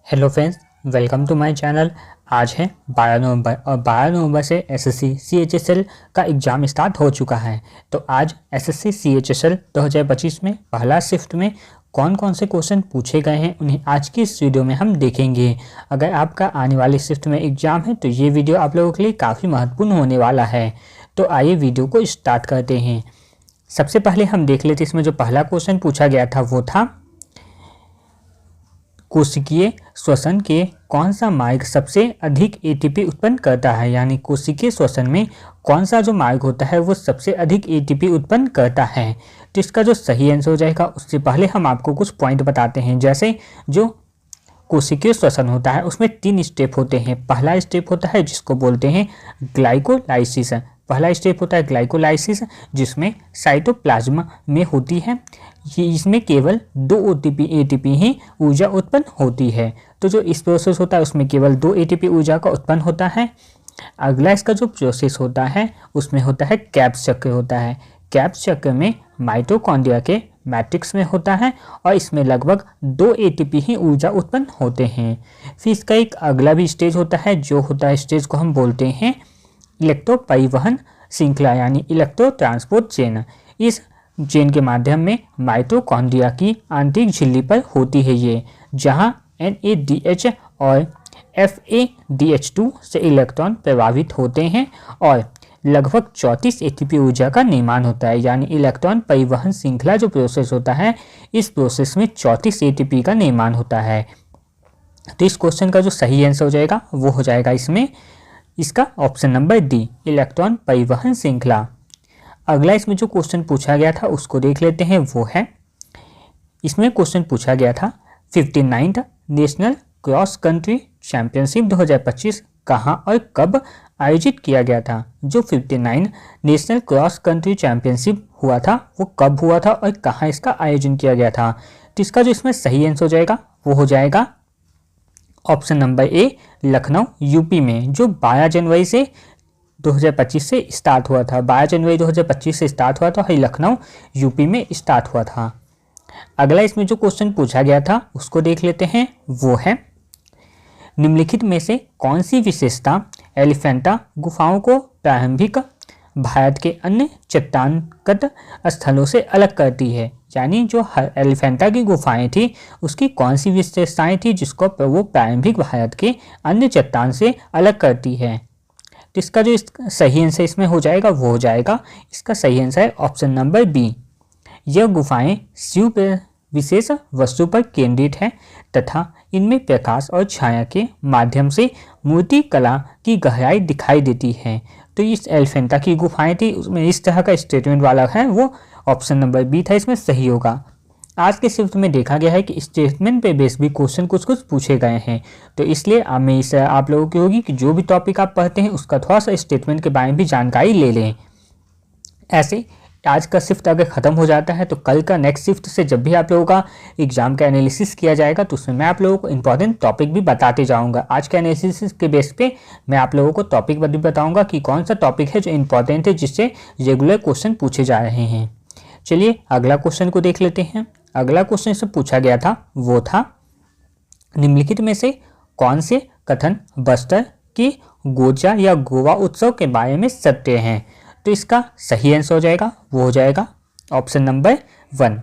Hello friends, welcome to my channel. आज है 12 नवंबर और 12 नवंबर से एसएससी सीएचएसएल का एग्ज़ाम स्टार्ट हो चुका है। तो आज एसएससी सीएचएसएल 2025 में पहला शिफ्ट में कौन कौन से क्वेश्चन पूछे गए हैं उन्हें आज की इस वीडियो में हम देखेंगे। अगर आपका आने वाले शिफ्ट में एग्ज़ाम है तो ये वीडियो आप लोगों के लिए काफ़ी महत्वपूर्ण होने वाला है। तो आइए वीडियो को स्टार्ट करते हैं। सबसे पहले हम देख लेते इसमें जो पहला क्वेश्चन पूछा गया था वो था कोशिकीय श्वसन के कौन सा मार्ग सबसे अधिक एटीपी उत्पन्न करता है, यानी कोशिकीय श्वसन में कौन सा जो मार्ग होता है वो सबसे अधिक एटीपी उत्पन्न करता है। तो इसका जो सही आंसर हो जाएगा उससे पहले हम आपको कुछ पॉइंट बताते हैं। जैसे जो कोशिकीय श्वसन होता है उसमें 3 स्टेप होते हैं। पहला स्टेप होता है जिसको बोलते हैं ग्लाइकोलाइसिस। पहला स्टेप होता है ग्लाइकोलाइसिस जिसमें साइटोप्लाज्म में होती है। ये इसमें केवल 2 एटीपी ही ऊर्जा उत्पन्न होती है। तो जो इस प्रोसेस होता है उसमें केवल 2 एटीपी ऊर्जा का उत्पन्न होता है। अगला इसका जो प्रोसेस होता है उसमें होता है कैब्स चक्र होता है। कैब्स चक्र में माइटोकॉन्ड्रिया के मैट्रिक्स में होता है और इसमें लगभग 2 एटीपी ही ऊर्जा उत्पन्न होते हैं। फिर इसका एक अगला भी स्टेज होता है, जो होता है स्टेज को हम बोलते हैं इलेक्ट्रो परिवहन श्रृंखला, यानी इलेक्ट्रो ट्रांसपोर्ट चेन। इस चेन के माध्यम में माइटोकॉन्ड्रिया की आंतरिक झिल्ली पर होती है ये, जहां NADH और FADH2 से इलेक्ट्रॉन प्रभावित होते हैं और लगभग 34 एटीपी ऊर्जा का निर्माण होता है। यानी इलेक्ट्रॉन परिवहन श्रृंखला जो प्रोसेस होता है इस प्रोसेस में 34 एटीपी का निर्माण होता है। तो इस क्वेश्चन का जो सही आंसर हो जाएगा वो हो जाएगा इसमें इसका ऑप्शन नंबर डी, इलेक्ट्रॉन परिवहन श्रृंखला। अगला इसमें जो क्वेश्चन पूछा गया था उसको देख लेते हैं। वो है, इसमें क्वेश्चन पूछा गया था 59th national cross country championship 2025 कहाँ और कब आयोजित किया गया था। जो 59 नेशनल क्रॉस कंट्री चैंपियनशिप हुआ था वो कब हुआ था और कहाँ इसका आयोजन किया गया था। तो इसका जो इसमें सही आंसर हो जाएगा वो हो जाएगा option number A, Lucknow UP में, जो 12 जनवरी से 2025 से स्टार्ट हुआ था। 12 जनवरी 2025 से स्टार्ट हुआ था और लखनऊ यूपी में स्टार्ट हुआ था। अगला इसमें जो क्वेश्चन पूछा गया था उसको देख लेते हैं। वो है, निम्नलिखित में से कौन सी विशेषता एलिफेंटा गुफाओं को प्रारंभिक भारत के अन्य चट्टानगत स्थलों से अलग करती है। यानी जो एलिफेंटा की गुफाएं थी उसकी कौन सी विशेषताएं थी जिसको वो प्रारंभिक भारत के अन्य चट्टान से अलग करती है। तो इसका जो सही आंसर इसमें हो जाएगा वो हो जाएगा, इसका सही आंसर है ऑप्शन नंबर बी। यह गुफाएं शिव विशेष वस्तु पर केंद्रित है तथा इनमें प्रकाश और छाया के माध्यम से मूर्ति कला की गहराई दिखाई देती है। तो इस एलिफेंटा की गुफाएं थी उसमें इस तरह का स्टेटमेंट वाला है, वो ऑप्शन नंबर बी था, इसमें सही होगा। आज के शिफ्ट में देखा गया है कि स्टेटमेंट पे बेस भी क्वेश्चन कुछ पूछे गए हैं, तो इसलिए हमेशा आप लोगों की होगी कि जो भी टॉपिक आप पढ़ते हैं उसका थोड़ा सा स्टेटमेंट के बारे में भी जानकारी ले लें। ऐसे आज का शिफ्ट अगर ख़त्म हो जाता है तो कल का नेक्स्ट शिफ्ट से जब भी आप लोगों का एग्जाम का एनालिसिस किया जाएगा तो उसमें मैं आप लोगों को इंपॉर्टेंट टॉपिक भी बताते जाऊंगा। आज के एनालिसिस के बेस पे मैं आप लोगों को टॉपिक भी बताऊंगा कि कौन सा टॉपिक है जो इंपॉर्टेंट है जिससे रेगुलर क्वेश्चन पूछे जा रहे हैं। चलिए अगला क्वेश्चन को देख लेते हैं। अगला क्वेश्चन से पूछा गया था वो था, निम्नलिखित में से कौन से कथन बस्तर की गोजा या गोवा उत्सव के बारे में सत्य हैं। तो इसका सही आंसर हो जाएगा वो हो जाएगा ऑप्शन नंबर 1।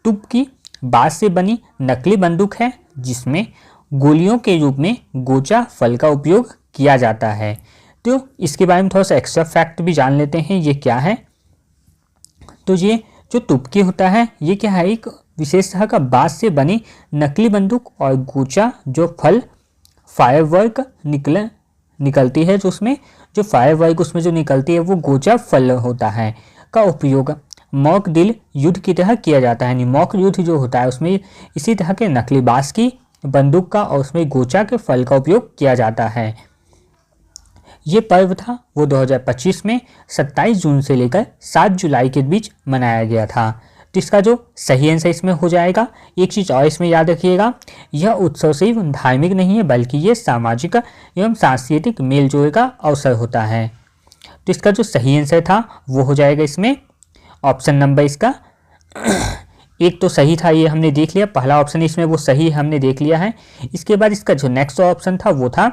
टुप की बांस से बनी नकली बंदूक है जिसमें गोलियों के रूप में गोचा फल का उपयोग किया जाता है। तो इसके बारे में थोड़ा सा एक्स्ट्रा फैक्ट भी जान लेते हैं, ये क्या है। तो ये जो तुपकी होता है ये क्या है, एक विशेष तरह का बांस से बनी नकली बंदूक और गोचा जो फल फायरवर्क निकलती है, जो उसमें जो फायरवर्क उसमें जो निकलती है वो गोचा फल होता है, का उपयोग मॉक ड्रिल युद्ध की तरह किया जाता है। यानी मॉक युद्ध जो होता है उसमें इसी तरह के नकली बांस की बंदूक का और उसमें गोचा के फल का उपयोग किया जाता है। ये पर्व था वो 2025 में 27 जून से लेकर 7 जुलाई के बीच मनाया गया था। तो इसका जो सही आंसर इसमें हो जाएगा, एक चीज़ और इसमें याद रखिएगा, यह उत्सव सिर्फ धार्मिक नहीं है बल्कि ये सामाजिक एवं सांस्कृतिक मेलजोल का अवसर होता है। तो इसका जो सही आंसर था वो हो जाएगा इसमें ऑप्शन नंबर इसका एक तो सही था, ये हमने देख लिया, पहला ऑप्शन इसमें वो सही हमने देख लिया है। इसके बाद इसका जो नेक्स्ट ऑप्शन था वो था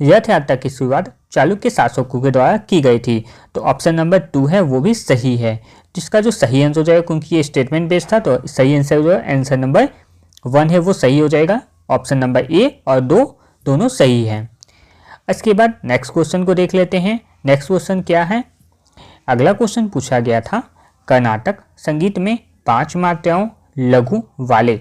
रथ यात्रा की शुरुआत चालुक्य शासकों के द्वारा की गई थी, तो ऑप्शन नंबर 2 है वो भी सही है। जिसका जो सही आंसर हो जाएगा, क्योंकि ये स्टेटमेंट बेस्ड था, तो सही आंसर जो है आंसर नंबर 1 है वो सही हो जाएगा। ऑप्शन नंबर ए और 2 दोनों सही है। इसके बाद नेक्स्ट क्वेश्चन को देख लेते हैं। नेक्स्ट क्वेश्चन क्या है, अगला क्वेश्चन पूछा गया था कर्नाटक संगीत में 5 मात्राओं लघु वाले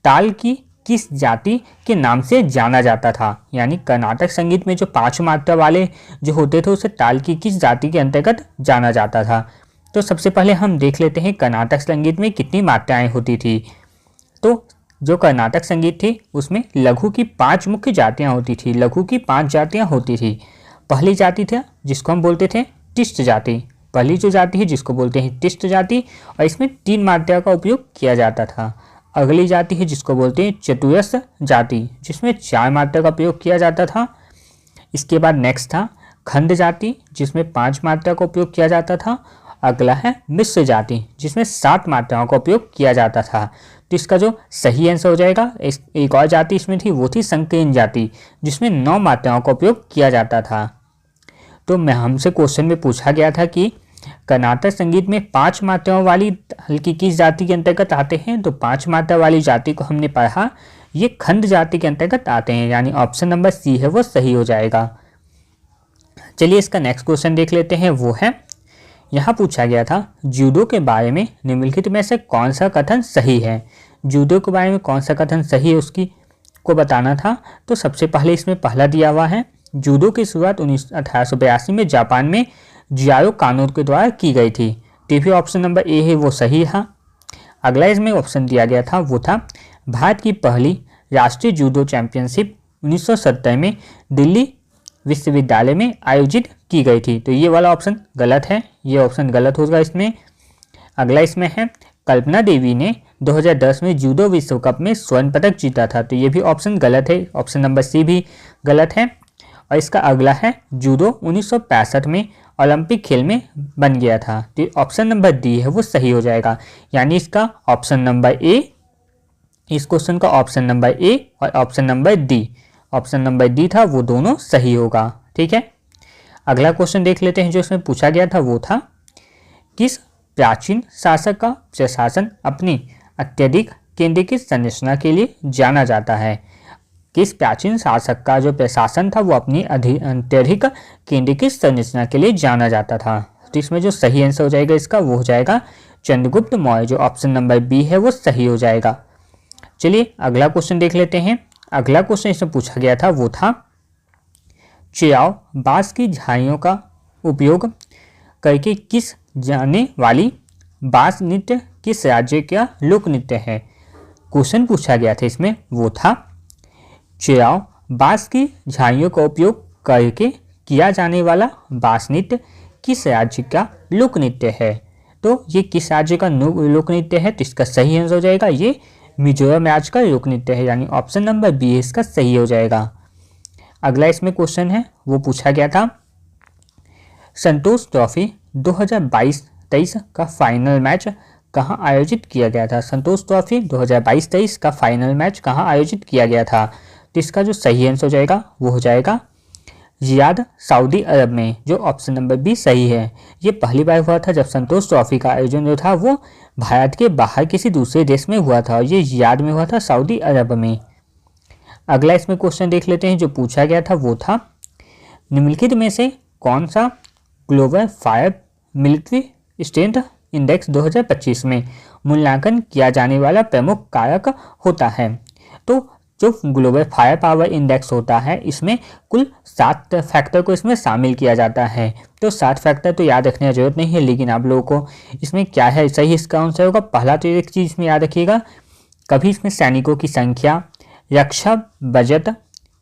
ताल की किस जाति के नाम से जाना जाता था। यानी कर्नाटक संगीत में जो 5 मात्रा वाले जो होते थे उसे ताल की किस जाति के अंतर्गत जाना जाता था। तो सबसे पहले हम देख लेते हैं कर्नाटक संगीत में कितनी मात्राएं होती थी। तो जो कर्नाटक संगीत थी उसमें लघु की 5 मुख्य जातियां होती थी। लघु की 5 जातियां होती थी। पहली जाति थी जिसको हम बोलते थे तिष्ट जाति। पहली जो जाति है जिसको बोलते हैं तिष्ट जाति, और इसमें 3 मात्रा का उपयोग किया जाता था। अगली जाति है जिसको बोलते हैं चतुरस जाति, जिसमें 4 मात्रा का उपयोग किया जाता था। इसके बाद नेक्स्ट था खंड जाति, जिसमें 5 मात्रा का उपयोग किया जाता था। अगला है मिश्र जाति, जिसमें 7 मात्राओं का उपयोग किया जाता था। तो इसका जो सही आंसर हो जाएगा, एक और जाति इसमें थी वो थी संकीर्ण जाति, जिसमें 9 मात्राओं का उपयोग किया जाता था। तो मैं हमसे क्वेश्चन में पूछा गया था कि कर्नाटक संगीत में 5 मात्राओं वाली हल्की किस जाति के अंतर्गत आते हैं, तो 5 मात्रा वाली जाति को हमने पढ़ा ये खंड जाति के अंतर्गत आते हैं, यानी ऑप्शन नंबर सी है वो सही हो जाएगा। चलिए इसका नेक्स्ट क्वेश्चन देख लेते हैं। वो है, यहाँ पूछा गया था जूडो के बारे में निम्नलिखित में से कौन सा कथन सही है। जूडो के बारे में कौन सा कथन सही है उसकी को बताना था। तो सबसे पहले इसमें पहला दिया हुआ है, जूडो की शुरुआत 1882 में जापान में जियारो कानो के द्वारा की गई थी। टीवी ऑप्शन नंबर ए है वो सही था। अगला इसमें ऑप्शन दिया गया था वो था भारत की पहली राष्ट्रीय जूडो चैंपियनशिप 1970 में दिल्ली विश्वविद्यालय में आयोजित की गई थी। तो ये वाला ऑप्शन गलत है, ये ऑप्शन गलत होगा इसमें। अगला इसमें है कल्पना देवी ने 2010 में जूडो विश्व कप में स्वर्ण पदक जीता था। तो ये भी ऑप्शन गलत है, ऑप्शन नंबर सी भी गलत है। और इसका अगला है जूडो 1965 में ओलंपिक खेल में बन गया था। तो ऑप्शन नंबर डी है वो सही हो जाएगा। यानी इसका ऑप्शन नंबर ए, इस क्वेश्चन का ऑप्शन नंबर ए और ऑप्शन नंबर डी था वो दोनों सही होगा। ठीक है, अगला क्वेश्चन देख लेते हैं। जो इसमें पूछा गया था वो था किस प्राचीन शासक का प्रशासन अपनी अत्यधिक केंद्रीकृत संरचना के लिए जाना जाता है। किस प्राचीन शासक का जो प्रशासन था वो अपनी अत्यधिक केंद्रीकृत संरचना के लिए जाना जाता था। तो इसमें जो सही आंसर हो जाएगा इसका वो हो जाएगा चंद्रगुप्त मौर्य, जो ऑप्शन नंबर बी है वो सही हो जाएगा। चलिए अगला क्वेश्चन देख लेते हैं। अगला क्वेश्चन इसमें पूछा गया था वो था चिराव बांस की झाड़ियों का उपयोग करके किस जाने वाली बांस नृत्य किस राज्य का लोक नृत्य है। क्वेश्चन पूछा गया था इसमें वो था चिराव बांस की झाड़ियों का उपयोग करके किया जाने वाला बांस नृत्य किस राज्य का लोक नृत्य है। तो ये किस राज्य का लोक नृत्य है, तो इसका सही आंसर हो जाएगा ये मिजोरम राज्य का लोक नृत्य है, यानी ऑप्शन नंबर बी इसका सही हो जाएगा। अगला इसमें क्वेश्चन है वो पूछा गया था संतोष ट्रॉफी 2022-23 का फाइनल मैच कहां आयोजित किया गया था। संतोष ट्रॉफी 2022-23 का फाइनल मैच कहां आयोजित किया गया था। तो इसका जो सही आंसर हो जाएगा वो हो जाएगा रियाद सऊदी अरब में, जो ऑप्शन नंबर बी सही है। ये पहली बार हुआ था जब संतोष ट्रॉफी का आयोजन जो था वो भारत के बाहर किसी दूसरे देश में हुआ था, और ये रियाद में हुआ था सऊदी अरब में। अगला इसमें क्वेश्चन देख लेते हैं। जो पूछा गया था वो था निम्नलिखित में से कौन सा global fire military strength index 2025 में मूल्यांकन किया जाने वाला प्रमुख कारक होता है। तो जो ग्लोबल फायर पावर इंडेक्स होता है इसमें कुल 7 फैक्टर को इसमें शामिल किया जाता है। तो 7 फैक्टर तो याद रखने की जरूरत नहीं है, लेकिन आप लोगों को इसमें क्या है सही इसका आंसर होगा। पहला तो एक चीज़ में याद रखिएगा, कभी इसमें सैनिकों की संख्या, रक्षा बजट,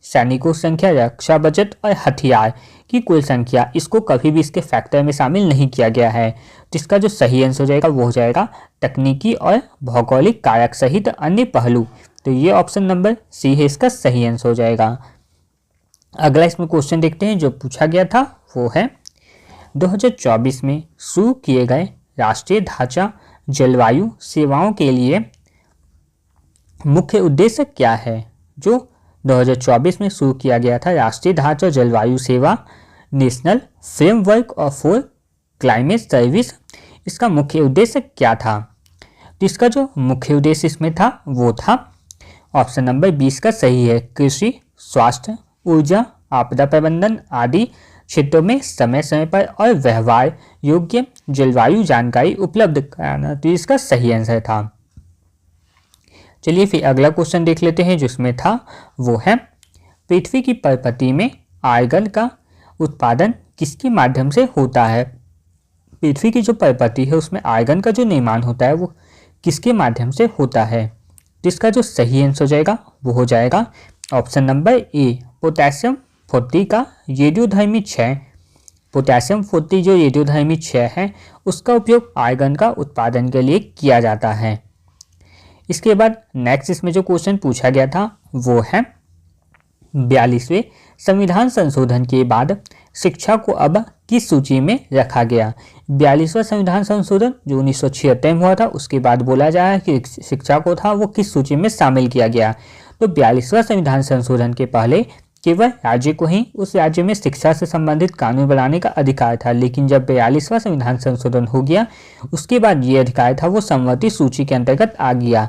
सैनिकों की संख्या, रक्षा बजट और हथियार की कुल संख्या, इसको कभी भी इसके फैक्टर में शामिल नहीं किया गया है। तो इसका जो सही आंसर हो जाएगा वो हो जाएगा तकनीकी और भौगोलिक कारक सहित अन्य पहलू। तो ये ऑप्शन नंबर सी है इसका सही आंसर हो जाएगा। अगला इसमें क्वेश्चन देखते हैं। जो पूछा गया था वो है 2024 में शुरू किए गए राष्ट्रीय ढांचा जलवायु सेवाओं के लिए मुख्य उद्देश्य क्या है, जो 2024 में शुरू किया गया था। राष्ट्रीय ढांचा जलवायु सेवा, national framework for climate service, इसका मुख्य उद्देश्य क्या था। तो इसका जो मुख्य उद्देश्य इसमें था वो था ऑप्शन नंबर 20 का सही है, कृषि, स्वास्थ्य, ऊर्जा, आपदा प्रबंधन आदि क्षेत्रों में समय समय पर और व्यवहार योग्य जलवायु जानकारी उपलब्ध कराना। तो इसका सही आंसर था। चलिए फिर अगला क्वेश्चन देख लेते हैं, जिसमें था वो है पृथ्वी की परपति में आर्गन का उत्पादन किसके माध्यम से होता है। पृथ्वी की जो परपति है उसमें आर्गन का जो निर्माण होता है वो किसके माध्यम से होता है। तो इसका जो सही आंसर हो जाएगा वो हो जाएगा ऑप्शन नंबर ए, पोटेशियम 40 का रेडियोधर्मी क्षय। पोटेशियम 40 जो रेडियोधर्मी क्षय है उसका उपयोग आर्गन का उत्पादन के लिए किया जाता है। इसके बाद नेक्स्ट इसमें जो क्वेश्चन पूछा गया था वो है 42वें संविधान संशोधन के बाद शिक्षा को अब किस सूची में रखा गया। 42वां संविधान संशोधन जो 1976 में हुआ था उसके बाद बोला जा रहा है कि शिक्षा को था वो किस सूची में शामिल किया गया। तो 42वां संविधान संशोधन के पहले केवल राज्य को ही उस राज्य में शिक्षा से संबंधित कानून बनाने का अधिकार था, लेकिन जब 42वां संविधान संशोधन हो गया उसके बाद ये अधिकार था वो समवर्ती सूची के अंतर्गत आ गया।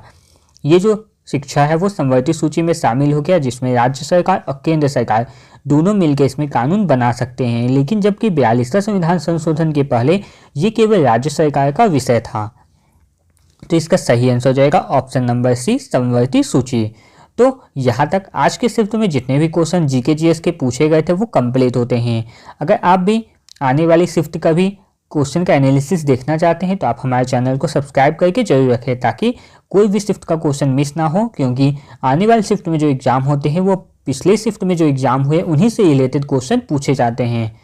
ये जो शिक्षा है वो समवर्ती सूची में शामिल हो गया, जिसमें राज्य सरकार और केंद्र सरकार दोनों मिलकर इसमें कानून बना सकते हैं। लेकिन जबकि 42वां संविधान संशोधन के पहले ये केवल राज्य सरकार का विषय था। तो इसका सही आंसर हो जाएगा ऑप्शन नंबर सी, समवर्ती सूची। तो यहाँ तक आज के शिफ्ट में जितने भी क्वेश्चन जीके जीएस के पूछे गए थे वो कंप्लीट होते हैं। अगर आप भी आने वाली शिफ्ट का भी क्वेश्चन का एनालिसिस देखना चाहते हैं तो आप हमारे चैनल को सब्सक्राइब करके जरूर रखें, ताकि कोई भी शिफ्ट का क्वेश्चन मिस ना हो, क्योंकि आने वाले शिफ्ट में जो एग्जाम होते हैं वो पिछले शिफ्ट में जो एग्जाम हुए उन्हीं से रिलेटेड क्वेश्चन पूछे जाते हैं।